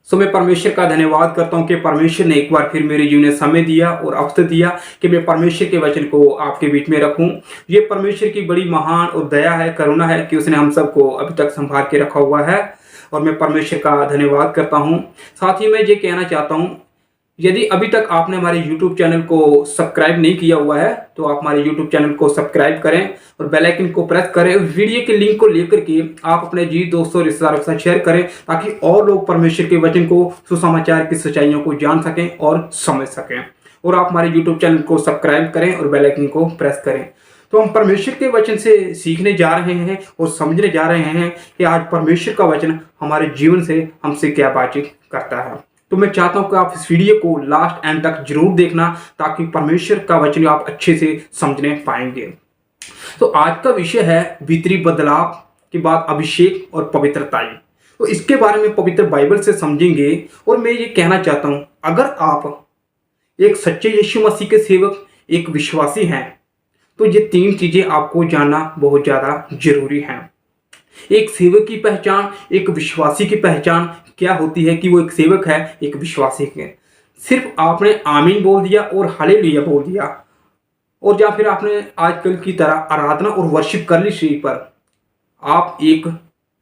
मैं परमेश्वर का धन्यवाद करता हूँ कि परमेश्वर ने एक बार फिर मेरे जीवन में समय दिया और अवसर दिया कि मैं परमेश्वर के वचन को आपके बीच में रखूं। ये परमेश्वर की बड़ी महान और दया है, करुणा है कि उसने हम सबको अभी तक संभाल के रखा हुआ है और मैं परमेश्वर का धन्यवाद करता हूँ। साथ ही मैं ये कहना चाहता हूँ, यदि अभी तक आपने हमारे YouTube चैनल को सब्सक्राइब नहीं किया हुआ है तो आप हमारे YouTube चैनल को सब्सक्राइब करें और बेल आइकन को प्रेस करें। वीडियो के लिंक को लेकर के आप अपने जी दोस्तों रिश्तेदारों के साथ शेयर करें ताकि और लोग परमेश्वर के वचन को, सुसमाचार की सच्चाइयों को जान सकें और समझ सकें। और आप हमारे YouTube चैनल को सब्सक्राइब करें और बेल आइकन को प्रेस करें। तो हम परमेश्वर के वचन से सीखने जा रहे हैं और समझने जा रहे हैं कि आज परमेश्वर का वचन हमारे जीवन से हमसे क्या बातचीत करता है। तो मैं चाहता हूं कि आप इस वीडियो को लास्ट एंड तक जरूर देखना ताकि परमेश्वर का वचन आप अच्छे से समझने पाएंगे। तो आज का विषय है भीतरी बदलाव के बाद अभिषेक और पवित्रता। तो इसके बारे में पवित्र बाइबल से समझेंगे और मैं ये कहना चाहता हूं, अगर आप एक सच्चे यीशु मसीह के सेवक, एक विश्वासी हैं, तो ये तीन चीजें आपको जानना बहुत ज्यादा जरूरी है। एक सेवक की पहचान, एक विश्वासी की पहचान क्या होती है कि वो एक सेवक है, एक विश्वासी है। सिर्फ आपने आमीन बोल दिया और हालेलुया बोल दिया और या फिर आपने आजकल की तरह आराधना और वर्शिप कर ली स्टेज पर, आप एक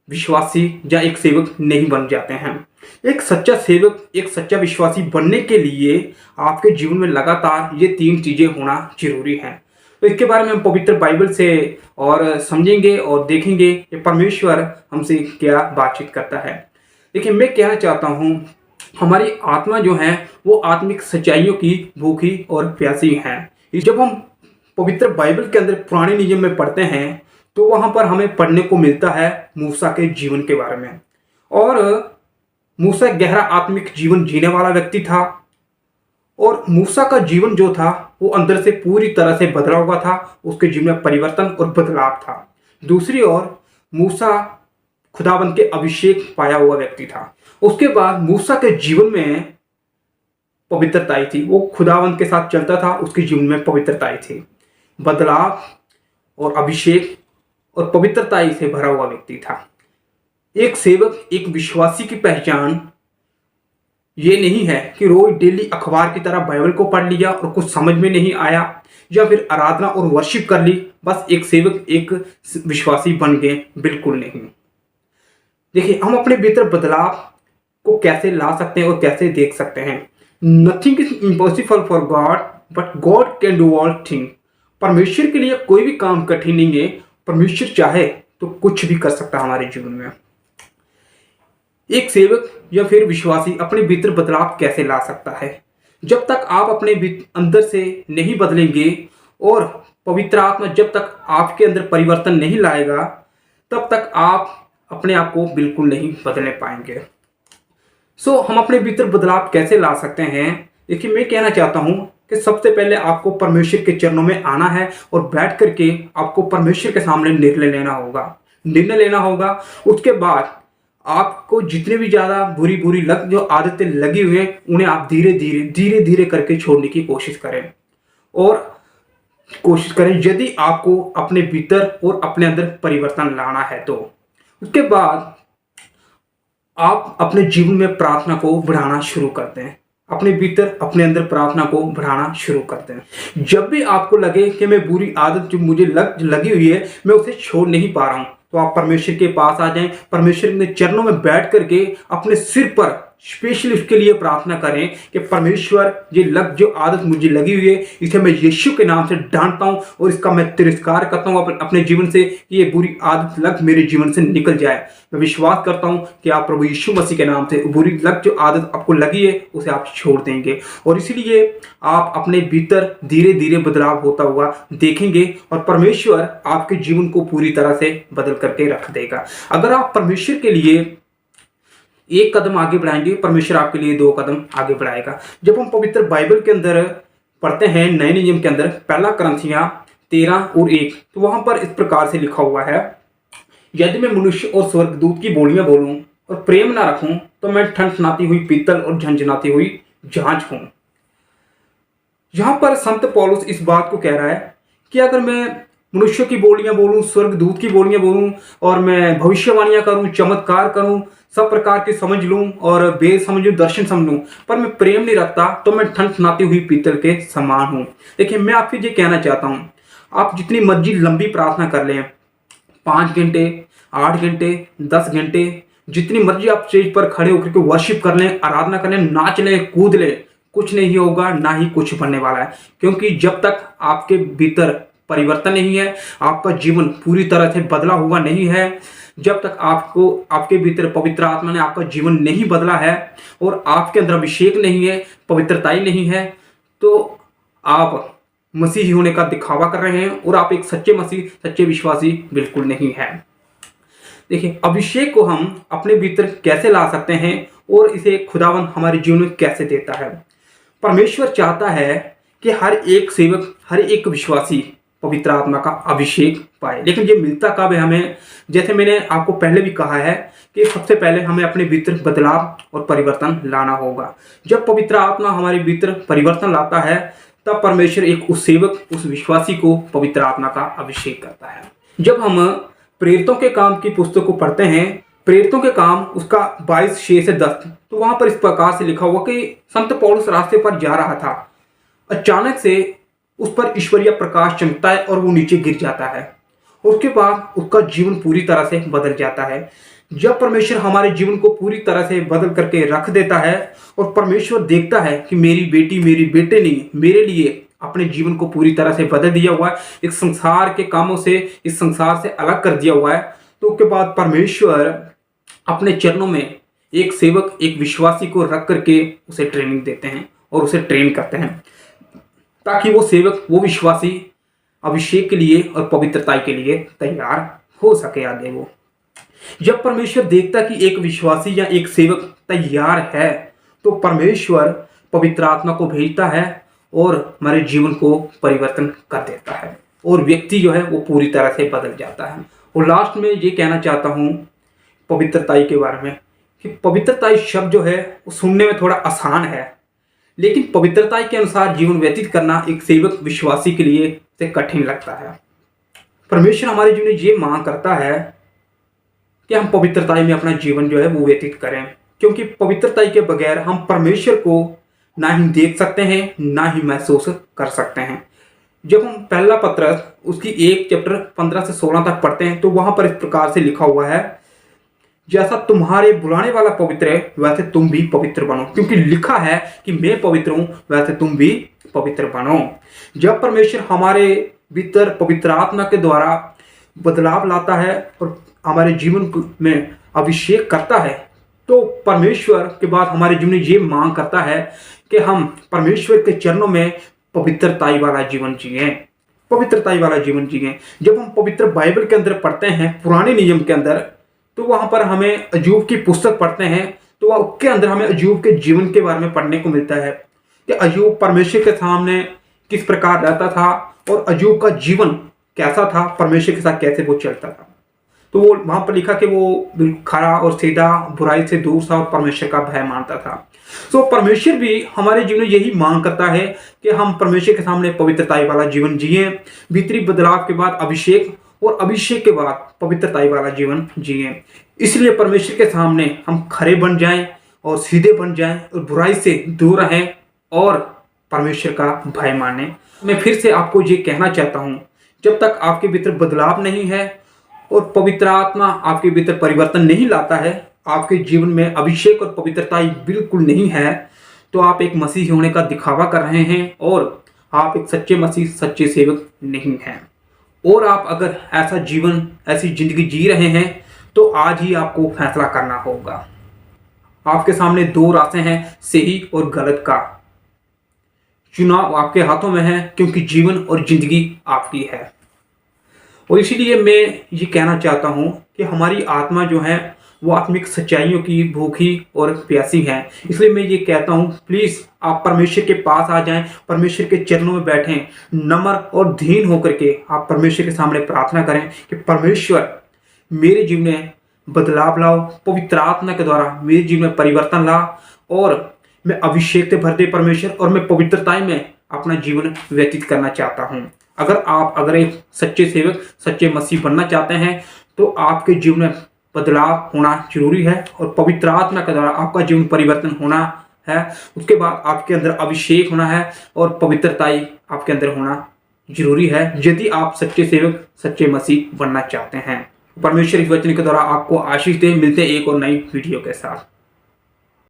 विश्वासी या एक सेवक नहीं बन जाते हैं। एक सच्चा सेवक, एक सच्चा विश्वासी बनने के लिए आपके जीवन में लगातार ये तीन चीजें होना जरूरी है। तो इसके बारे में हम पवित्र बाइबल से और समझेंगे और देखेंगे कि परमेश्वर हमसे क्या बातचीत करता है। देखिए, मैं कहना चाहता हूँ, हमारी आत्मा जो है वो आत्मिक सच्चाइयों की भूखी और प्यासी है। जब हम पवित्र बाइबल के अंदर पुराने नियम में पढ़ते हैं तो वहां पर हमें पढ़ने को मिलता है मूसा के जीवन के बारे में। और मूसा गहरा आत्मिक जीवन जीने वाला व्यक्ति था और मूसा का जीवन जो था वो अंदर से पूरी तरह से बदला हुआ था। उसके जीवन में परिवर्तन और बदलाव था। दूसरी ओर मूसा खुदावंद के अभिषेक पाया हुआ व्यक्ति था। उसके बाद मूसा के जीवन में पवित्रता आई थी। वो खुदावंद के साथ चलता था, उसके जीवन में पवित्रता आई थी। बदलाव और अभिषेक और पवित्रता से भरा हुआ व्यक्ति था। एक सेवक, एक विश्वासी की पहचान ये नहीं है कि रोज डेली अखबार की तरह बाइबल को पढ़ लिया और कुछ समझ में नहीं आया या फिर आराधना और वर्शिप कर ली, बस एक सेवक, एक विश्वासी बन गए। बिल्कुल नहीं। देखिए, हम अपने भीतर बदलाव को कैसे ला सकते हैं और कैसे देख सकते हैं। Nothing is impossible for God but God can do all thing. परमेश्वर के लिए कोई भी काम कठिन नहीं है। परमेश्वर चाहे तो कुछ भी कर सकता है हमारे जीवन में। एक सेवक या फिर विश्वासी अपने भीतर बदलाव कैसे ला सकता है? जब तक आप अपने अंदर से नहीं बदलेंगे और पवित्र आत्मा जब तक आपके अंदर परिवर्तन नहीं लाएगा, तब तक आप अपने आप को बिल्कुल नहीं बदलने पाएंगे। हम अपने भीतर बदलाव कैसे ला सकते हैं? देखिए, मैं कहना चाहता हूं कि सबसे पहले आपको परमेश्वर के चरणों में आना है और बैठ करके आपको परमेश्वर के सामने निर्णय लेना होगा। उसके बाद आपको जितने भी ज्यादा बुरी जो आदतें लगी हुई हैं, उन्हें आप धीरे धीरे करके छोड़ने की कोशिश करें यदि आपको अपने भीतर और अपने अंदर परिवर्तन लाना है तो। उसके बाद आप अपने जीवन में प्रार्थना को बढ़ाना शुरू करते हैं। अपने भीतर, अपने अंदर प्रार्थना को बढ़ाना शुरू करते हैं। जब भी आपको लगे कि मैं बुरी आदत जो मुझे लगी हुई है, मैं उसे छोड़ नहीं पा रहा हूं, तो आप परमेश्वर के पास आ जाएं। परमेश्वर के चरणों में बैठ करके अपने सिर पर स्पेशली उसके लिए प्रार्थना करें कि परमेश्वर, ये जो आदत मुझे लगी हुई है, इसे मैं यीशु के नाम से डांटता हूं और इसका मैं तिरस्कार करता हूं अपने जीवन से कि ये बुरी आदत मेरे जीवन से निकल जाए। मैं विश्वास करता हूं कि आप प्रभु यीशु मसीह के नाम से बुरी जो आदत आपको लगी है उसे आप छोड़ देंगे और इसीलिए आप अपने भीतर धीरे धीरे बदलाव होता हुआ देखेंगे और परमेश्वर आपके जीवन को पूरी तरह से बदल करके रख देगा। अगर आप परमेश्वर के लिए एक कदम आगे बढ़ाएंगे, परमेश्वर आपके लिए 2 कदम आगे बढ़ाएगा। जब हम पवित्र बाइबल के अंदर पढ़ते हैं नए नियम के अंदर 1 कुरिन्थियों 13:1, तो वहां पर इस प्रकार से लिखा हुआ है, यदि मैं मनुष्य और स्वर्गदूत की बोलियां बोलूं और प्रेम ना रखूं तो मैं ठनठनाती हुई पीतल और झंझनाती हुई झांझ हूं। यहां पर संत पौलुस इस बात को कह रहा है कि अगर मैं मनुष्य की बोलियां बोलूं, स्वर्गदूत की बोलियां बोलूं, और मैं भविष्यवाणियां करूं, चमत्कार करूं, सब प्रकार की समझ लूं और वेद समझ लूं, दर्शन समझ लूं, पर मैं प्रेम नहीं रखता तो मैं ठनठनाती हुई पीतल के समान हूं। देखिए, मैं आपसे ये कहना चाहता हूं, आप जितनी मर्जी लंबी प्रार्थना कर लें, 5 घंटे, 8 घंटे, 10 घंटे, जितनी मर्जी आप स्टेज पर खड़े होकर के वर्शिप कर लें, आराधना कर लें, नाच लें, कूद लें, कुछ नहीं होगा, ना ही कुछ बनने वाला है। क्योंकि जब तक आपके भीतर परिवर्तन नहीं है, आपका जीवन पूरी तरह से बदला हुआ नहीं है, जब तक आपके भीतर पवित्र आत्मा ने आपका जीवन नहीं बदला है और आपके अंदर अभिषेक नहीं है, पवित्रता ही नहीं है, तो आप मसीही होने का दिखावा कर रहे हैं और आप एक सच्चे मसीह, सच्चे विश्वासी बिल्कुल नहीं है। देखिए, अभिषेक को हम अपने भीतर कैसे ला सकते हैं और इसे खुदावन हमारे जीवन में कैसे देता है। परमेश्वर चाहता है कि हर एक सेवक, हर एक विश्वासी पवित्र आत्मा का अभिषेक पाए, लेकिन ये मिलता कब है हमें? जैसे मैंने आपको पहले भी कहा है कि सबसे पहले हमें अपने भीतर बदलाव और परिवर्तन लाना होगा। जब पवित्र आत्मा हमारे भीतर परिवर्तन लाता है, तब परमेश्वर एक उस सेवक, उस विश्वासी को पवित्र आत्मा का अभिषेक करता है। जब हम प्रेरितों के काम की पुस्तक को पढ़ते हैं, प्रेरितों के काम उसका 22:6-10, तो वहां पर इस प्रकार से लिखा हुआ कि संत पौलुस रास्ते पर जा रहा था, अचानक से उस पर ईश्वरीय प्रकाश चमकता है और वो नीचे गिर जाता है। उसके बाद उसका जीवन पूरी तरह से बदल जाता है। जब परमेश्वर हमारे जीवन को पूरी तरह से बदल करके रख देता है और परमेश्वर देखता है कि मेरी बेटी, मेरी बेटे ने मेरे लिए अपने जीवन को पूरी तरह से बदल दिया हुआ है, एक संसार के कामों से, इस संसार से अलग कर दिया हुआ है, तो उसके बाद परमेश्वर अपने चरणों में एक सेवक, एक विश्वासी को रख करके उसे ट्रेनिंग देते हैं और उसे ट्रेन करते हैं, ताकि वो सेवक, वो विश्वासी अभिषेक के लिए और पवित्रता के लिए तैयार हो सके आगे वो। जब परमेश्वर देखता कि एक विश्वासी या एक सेवक तैयार है, तो परमेश्वर पवित्र आत्मा को भेजता है और हमारे जीवन को परिवर्तन कर देता है और व्यक्ति जो है वो पूरी तरह से बदल जाता है। और लास्ट में ये कहना चाहता हूँ पवित्रता के बारे में कि पवित्रता शब्द जो है वो सुनने में थोड़ा आसान है, लेकिन पवित्रता के अनुसार जीवन व्यतीत करना एक सेवक, विश्वासी के लिए से कठिन लगता है। परमेश्वर हमारे जीवन में ये मांग करता है कि हम पवित्रता में अपना जीवन जो है वो व्यतीत करें, क्योंकि पवित्रता के बगैर हम परमेश्वर को ना ही देख सकते हैं, ना ही महसूस कर सकते हैं। जब हम पहला पत्र उसकी 1 चैप्टर 15 से 16 तक पढ़ते हैं, तो वहां पर इस प्रकार से लिखा हुआ है, जैसा तुम्हारे बुलाने वाला पवित्र है, वैसे तुम भी पवित्र बनो, क्योंकि लिखा है कि मैं पवित्र हूं, वैसे तुम भी पवित्र बनो। जब परमेश्वर हमारे भीतर पवित्र आत्मा के द्वारा बदलाव लाता है और हमारे जीवन में अभिषेक करता है, तो परमेश्वर के बाद हमारे जीवन में ये मांग करता है कि हम परमेश्वर के चरणों में पवित्रताई वाला जीवन जिएं, पवित्रताई वाला जीवन जिएं। जब हम पवित्र बाइबल के अंदर पढ़ते हैं, पुराने नियम के अंदर, तो वहां पर हमें अय्यूब की पुस्तक पढ़ते हैं, तो वह उसके अंदर हमें अय्यूब के जीवन के बारे में पढ़ने को मिलता है कि अय्यूब परमेश्वर के सामने किस प्रकार रहता था और अय्यूब का जीवन कैसा था, परमेश्वर के साथ कैसे वो चलता था। तो वो वहां पर लिखा कि वो बिल्कुल खरा और सीधा, बुराई से दूर था और परमेश्वर का भय मानता था। तो परमेश्वर भी हमारे जीवन में यही मांग करता है कि हम परमेश्वर के सामने पवित्रताई वाला जीवन जिए, भीतरी बदलाव के बाद अभिषेक और अभिषेक के बाद पवित्रताई वाला जीवन जिए। इसलिए परमेश्वर के सामने हम खरे बन जाएं और सीधे बन जाएं और बुराई से दूर रहें और परमेश्वर का भय माने। मैं फिर से आपको ये कहना चाहता हूं, जब तक आपके भीतर बदलाव नहीं है और पवित्र आत्मा आपके भीतर परिवर्तन नहीं लाता है, आपके जीवन में अभिषेक और पवित्रता बिल्कुल नहीं है, तो आप एक मसीही होने का दिखावा कर रहे हैं और आप एक सच्चे मसीह, सच्चे सेवक नहीं हैं। और आप अगर ऐसा जीवन, ऐसी जिंदगी जी रहे हैं, तो आज ही आपको फैसला करना होगा। आपके सामने 2 रास्ते हैं, सही और गलत का। चुनाव आपके हाथों में है, क्योंकि जीवन और जिंदगी आपकी है। और इसीलिए मैं ये कहना चाहता हूँ कि हमारी आत्मा जो है वो आत्मिक सच्चाइयों की भूखी और प्यासी है। इसलिए मैं ये कहता हूँ, प्लीज़ आप परमेश्वर के पास आ जाएं, परमेश्वर के चरणों में बैठें, नम्र और दीन होकर के आप परमेश्वर के सामने प्रार्थना करें कि परमेश्वर मेरे जीवन में बदलाव लाओ, पवित्र आत्मा के द्वारा मेरे जीवन में परिवर्तन ला और मैं अभिषेक से भर दे परमेश्वर, और मैं पवित्रता में अपना जीवन व्यतीत करना चाहता हूँ। अगर एक सच्चे सेवक, सच्चे मसीह बनना चाहते हैं तो आपके जीवन में बदलाव होना जरूरी है और पवित्र आत्मा के द्वारा आपका जीवन परिवर्तन होना है। उसके बाद आपके अंदर अभिषेक होना है और पवित्रताई आपके अंदर होना जरूरी है, यदि आप सच्चे सेवक, सच्चे मसीह बनना चाहते हैं। परमेश्वर इस वचन के द्वारा आपको आशीष दे। मिलते हैं एक और नई वीडियो के साथ।